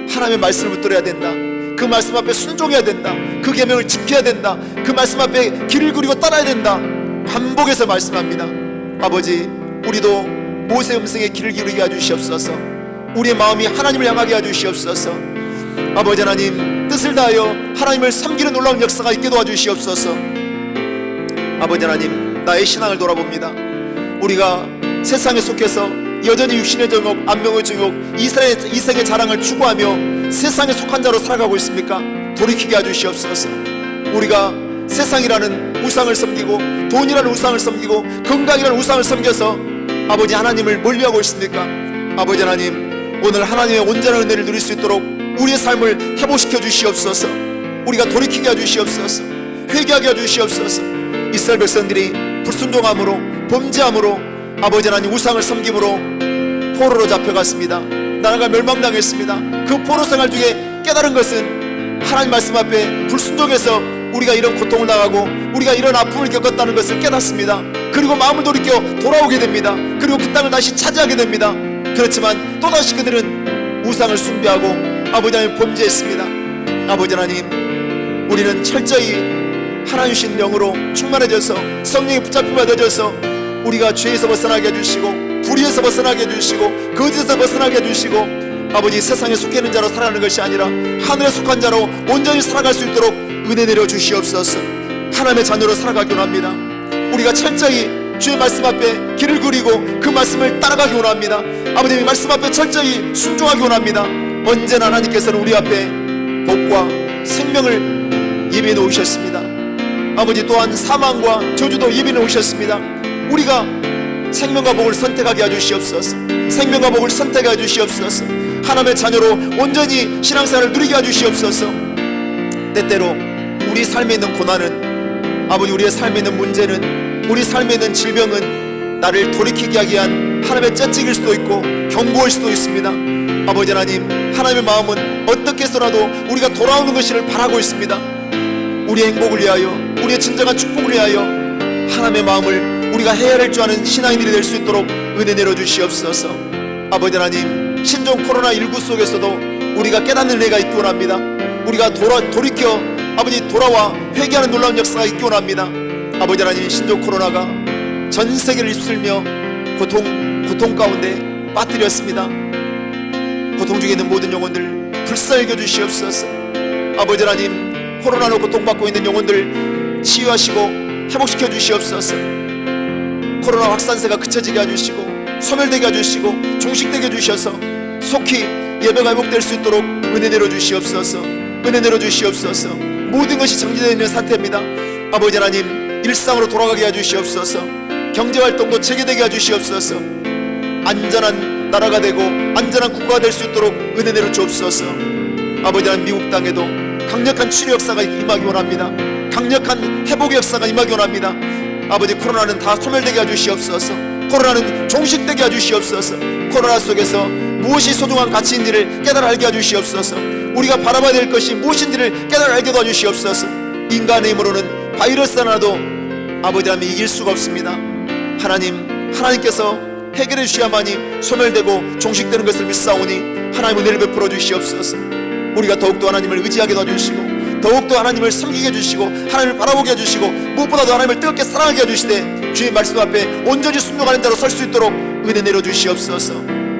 하나님의 말씀을 붙들어야 된다. 그 말씀 앞에 순종해야 된다. 그 계명을 지켜야 된다. 그 말씀 앞에 길을 그리고 따라야 된다. 반복해서 말씀합니다. 아버지, 우리도 모세의 음성에 길을 기울이게 해주시옵소서. 우리의 마음이 하나님을 향하게 해주시옵소서. 아버지 하나님, 뜻을 다하여 하나님을 섬기는 놀라운 역사가 있게 도와주시옵소서. 아버지 하나님, 나의 신앙을 돌아봅니다. 우리가 세상에 속해서 여전히 육신의 정욕, 안명의 정욕, 이생의 자랑을 추구하며 세상에 속한 자로 살아가고 있습니까? 돌이키게 해주시옵소서. 우리가 세상이라는 우상을 섬기고 돈이라는 우상을 섬기고 건강이라는 우상을 섬겨서 아버지 하나님을 멀리하고 있습니까? 아버지 하나님, 오늘 하나님의 온전한 은혜를 누릴 수 있도록 우리의 삶을 회복시켜 주시옵소서. 우리가 돌이키게 해주시옵소서. 회개하게 해주시옵소서. 이스라엘 백성들이 불순종함으로, 범죄함으로, 아버지 하나님 우상을 섬김으로 포로로 잡혀갔습니다. 나라가 멸망당했습니다. 그 포로 생활 중에 깨달은 것은 하나님 말씀 앞에 불순종해서 우리가 이런 고통을 당하고 우리가 이런 아픔을 겪었다는 것을 깨닫습니다. 그리고 마음을 돌이켜 돌아오게 됩니다. 그리고 그 땅을 다시 차지하게 됩니다. 그렇지만 또다시 그들은 우상을 숭배하고 아버지 하나님 범죄했습니다. 아버지 하나님, 우리는 철저히 하나님 주신 영으로 충만해져서 성령의 붙잡힘 받아져서 우리가 죄에서 벗어나게 해주시고 불의에서 벗어나게 해주시고 거짓에서 벗어나게 해주시고 아버지, 세상에 속해 있는 자로 살아가는 것이 아니라 하늘에 속한 자로 온전히 살아갈 수 있도록 은혜 내려 주시옵소서. 하나님의 자녀로 살아가기 원합니다. 우리가 철저히 주의 말씀 앞에 길을 그리고 그 말씀을 따라가기 원합니다. 아버지, 말씀 앞에 철저히 순종하기 원합니다. 언제나 하나님께서는 우리 앞에 복과 생명을 예비해 놓으셨습니다. 아버지, 또한 사망과 저주도 예비해 놓으셨습니다. 우리가 생명과 복을 선택하게 해주시옵소서. 생명과 복을 선택해 주시옵소서. 하나님의 자녀로 온전히 신앙생활을 누리게 해주시옵소서. 때때로 우리 삶에 있는 고난은, 아버지, 우리의 삶에 있는 문제는, 우리 삶에 있는 질병은 나를 돌이키게 하게 한 하나님의 채찍일 수도 있고 경고일 수도 있습니다. 아버지 하나님, 하나님의 마음은 어떻게 해서라도 우리가 돌아오는 것을 바라고 있습니다. 우리의 행복을 위하여, 우리의 진정한 축복을 위하여 하나님의 마음을 우리가 헤아릴 줄 아는 신앙인들이 될 수 있도록 은혜 내려 주시옵소서. 아버지 하나님, 신종 코로나19 속에서도 우리가 깨닫는 은혜가 있기 원합니다. 우리가 돌이켜 아버지 돌아와 회개하는 놀라운 역사가 있기 원합니다. 아버지 하나님, 신종 코로나가 전 세계를 휩쓸며 고통 가운데 빠뜨렸습니다. 고통 중에 있는 모든 영혼들 불쌍히 여겨주시옵소서. 아버지 하나님, 코로나로 고통받고 있는 영혼들 치유하시고 회복시켜 주시옵소서. 코로나 확산세가 그쳐지게 해주시고 소멸되게 해주시고 종식되게 해주셔서 속히 예배가 회복될 수 있도록 은혜 내려주시옵소서. 은혜 내려주시옵소서. 모든 것이 정지되어 있는 상태입니다. 아버지 하나님, 일상으로 돌아가게 해주시옵소서. 경제활동도 재개되게 해주시옵소서. 안전한 나라가 되고 안전한 국가가 될 수 있도록 은혜 내려주옵소서. 아버지 하나님, 미국 땅에도 강력한 치료 역사가 임하기 원합니다. 강력한 회복의 역사가 임하기 원합니다. 아버지, 코로나는 다 소멸되게 해주시옵소서. 코로나는 종식되게 해주시옵소서. 코로나 속에서 무엇이 소중한 가치인지를 깨달아 알게 해주시옵소서. 우리가 바라봐야 될 것이 무엇인지를 깨달아 알게 해주시옵소서. 인간의 힘으로는 바이러스 하나도 아버지 하나님 이길 수가 없습니다. 하나님께서 해결해 주셔야만이 소멸되고 종식되는 것을 믿사오니 하나님 은혜를 베풀어 주시옵소서. 우리가 더욱더 하나님을 의지하게 도와주시고 더욱더 하나님을 섬기게 해주시고 하나님을 바라보게 해주시고 무엇보다도 하나님을 뜨겁게 사랑하게 해주시되 주의 말씀 앞에 온전히 순종하는 자로 설 수 있도록 은혜 내려주시옵소서.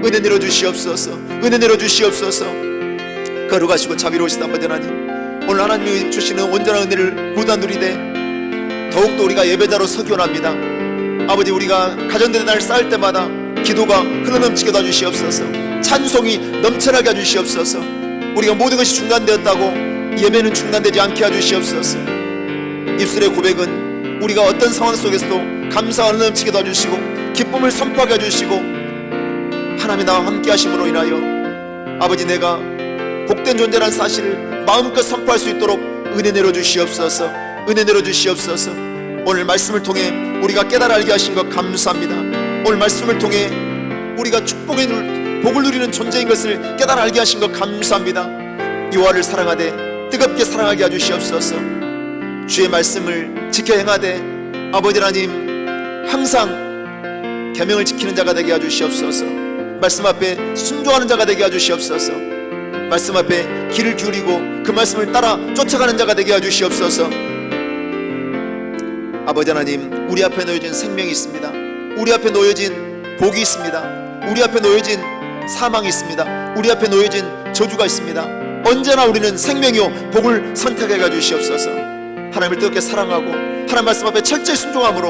은혜 내려주시옵소서. 은혜 내려주시옵소서. 거룩하시고 자비로우시다 아버지 하나님, 오늘 하나님이 주시는 온전한 은혜를 무단 누리되 더욱더 우리가 예배자로 서기 원합니다. 아버지, 우리가 가정되는 날 쌓을 때마다 기도가 흘러넘치게 도와주시옵소서. 찬송이 넘쳐나게 해주시옵소서. 우리가 모든 것이 중단되었다고 예배는 중단되지 않게 해주시옵소서. 입술의 고백은 우리가 어떤 상황 속에서도 감사가 넘치게 도와주시고 기쁨을 선포하게 해주시고 하나님이 나와 함께 하심으로 인하여 아버지, 내가 복된 존재라는 사실을 마음껏 선포할 수 있도록 은혜 내려주시옵소서. 은혜 내려주시옵소서. 오늘 말씀을 통해 우리가 깨달아 알게 하신 것 감사합니다. 오늘 말씀을 통해 우리가 축복의 복을 누리는 존재인 것을 깨달아 알게 하신 것 감사합니다. 여호와를 사랑하되 뜨겁게 사랑하게 해주시옵소서. 주의 말씀을 지켜 행하되 아버지 하나님, 항상 계명을 지키는 자가 되게 해주시옵소서. 말씀 앞에 순종하는 자가 되게 해주시옵소서. 말씀 앞에 귀를 기울이고 그 말씀을 따라 쫓아가는 자가 되게 해주시옵소서. 아버지 하나님, 우리 앞에 놓여진 생명이 있습니다. 우리 앞에 놓여진 복이 있습니다. 우리 앞에 놓여진 사망이 있습니다. 우리 앞에 놓여진 저주가 있습니다. 언제나 우리는 생명이요 복을 선택해 주시옵소서. 하나님을 뜨겁게 사랑하고 하나님 말씀 앞에 철저히 순종함으로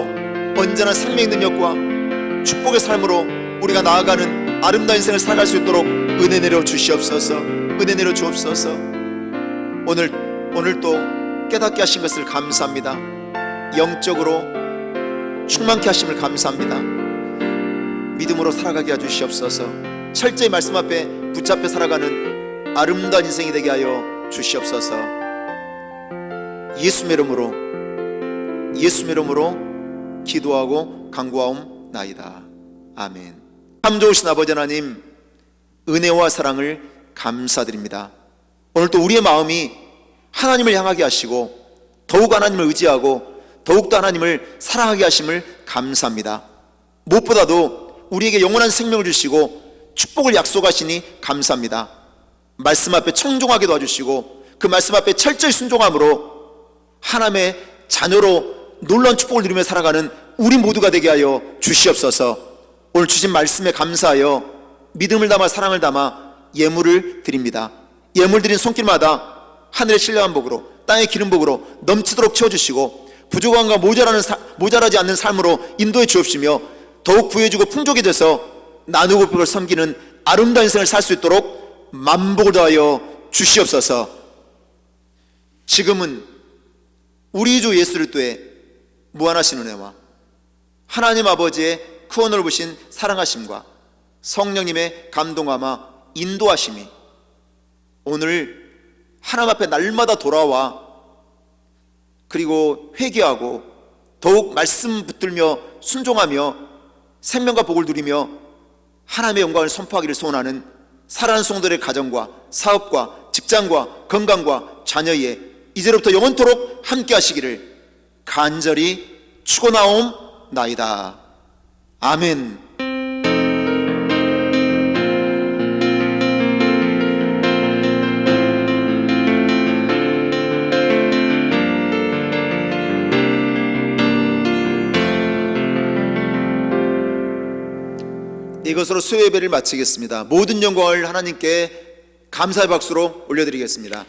언제나 생명 있는 역과 축복의 삶으로 우리가 나아가는 아름다운 인생을 살아갈 수 있도록 은혜 내려 주시옵소서. 은혜 내려 주옵소서. 오늘 또 깨닫게 하신 것을 감사합니다. 영적으로 충만케 하심을 감사합니다. 믿음으로 살아가게 해주시옵소서. 철저히 말씀 앞에 붙잡혀 살아가는 아름다운 인생이 되게 하여 주시옵소서. 예수의 이름으로 기도하고 간구하옵나이다. 아멘. 참 좋으신 아버지 하나님, 은혜와 사랑을 감사드립니다. 오늘 또 우리의 마음이 하나님을 향하게 하시고 더욱 하나님을 의지하고 더욱더 하나님을 사랑하게 하심을 감사합니다. 무엇보다도 우리에게 영원한 생명을 주시고 축복을 약속하시니 감사합니다. 말씀 앞에 청종하게 도와주시고 그 말씀 앞에 철저히 순종함으로 하나님의 자녀로 놀라운 축복을 누리며 살아가는 우리 모두가 되게 하여 주시옵소서. 오늘 주신 말씀에 감사하여 믿음을 담아 사랑을 담아 예물을 드립니다. 예물 드린 손길마다 하늘의 신령한 복으로 땅의 기름 복으로 넘치도록 채워주시고 부족함과 모자라지 않는 삶으로 인도해 주옵시며 더욱 부해주고 풍족이 돼서 나누고 그걸 섬기는 아름다운 인생을 살 수 있도록 만복을 더하여 주시옵소서. 지금은 우리 주 예수 그리스도의 무한하신 은혜와 하나님 아버지의 크고 넓으신 사랑하심과 성령님의 감동함과 인도하심이 오늘 하나님 앞에 날마다 돌아와 그리고 회개하고 더욱 말씀 붙들며 순종하며 생명과 복을 누리며 하나님의 영광을 선포하기를 소원하는 살아가는 성도들의 가정과 사업과 직장과 건강과 자녀의 이제로부터 영원토록 함께 하시기를 간절히 축원하옵나이다. 아멘. 이것으로 수요 예배를 마치겠습니다. 모든 영광을 하나님께 감사의 박수로 올려드리겠습니다.